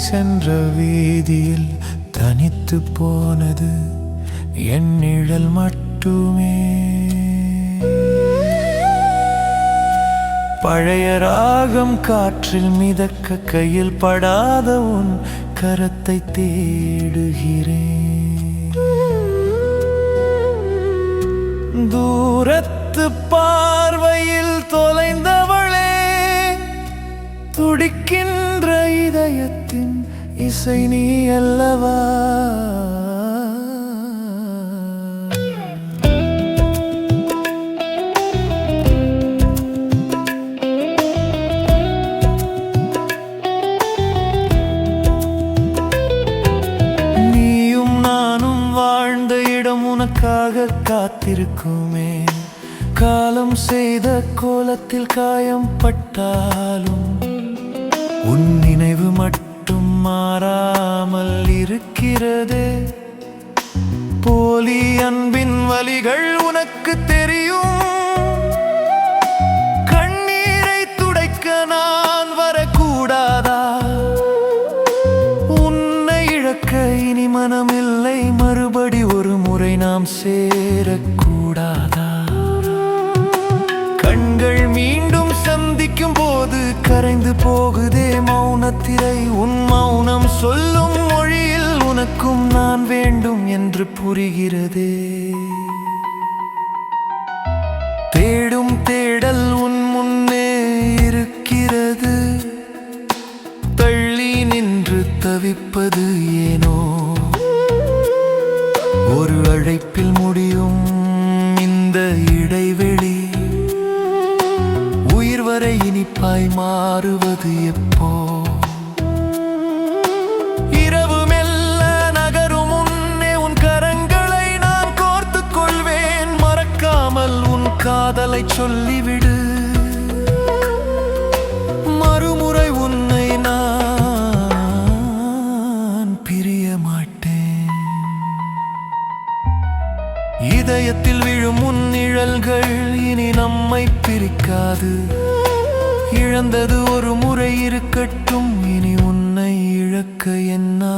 சென்ற வீதியில் தனித்து போனது என் நிழல் மட்டுமே. பழைய ராகம் காற்றில் மிதக்க கையில் படாத உன் கரத்தை தேடுகிறேன். தூரத்து பார்வையில் தொலைந்தவளே, துடிக்கின்ற இதயத்தின் இசை நீ அல்லவா? உனக்காக காத்திருக்குமே. காலம் செய்த கோலத்தில் காயம் பட்டாலும் உன் நினைவு மட்டும் மாறாமல் இருக்கிறதே. போலி அன்பின் வலிகள் உனக்கு தெரியும். கண்ணீரை துடைக்க நான் வரக்கூடாதா? உன்னை இழக்க இனி மனமில்லை, மறுபடி ஒரு முறை நாம் சேரக்கூடாதா? கண்கள் மீண்டும் சந்திக்கும் போது கரைந்து போகுதே மௌனத்திரை. உன் மௌனம் சொல்லும் மொழியில் உனக்கும் நான் வேண்டும் என்று புரிகிறதே. தேடும் தேடல் உன் முன்னே இருக்கிறது. தள்ளி நின்று தவிப்பது ஏனோ? ஒரு அழைப்பில் முடியும் இந்த இடைவெளி. உயிர் வரை இனிப்பாய் மாறுவது எப்போ? இரவு மெல்ல நகரும் முன்னே உன் கரங்களை நான் கோர்த்துக் கொள்வேன். மறக்காமல் உன் காதலை சொல்லிவிடு. மறுமுறை உன்னை நான் பிரிய மாட்டேன். இதயத்தில் விழும் உன் நிழல்கள் இனி நம்மை பிரிக்காது. இழந்தது ஒரு முறை இருக்கட்டும், இனி உன்னை இழக்க என்னா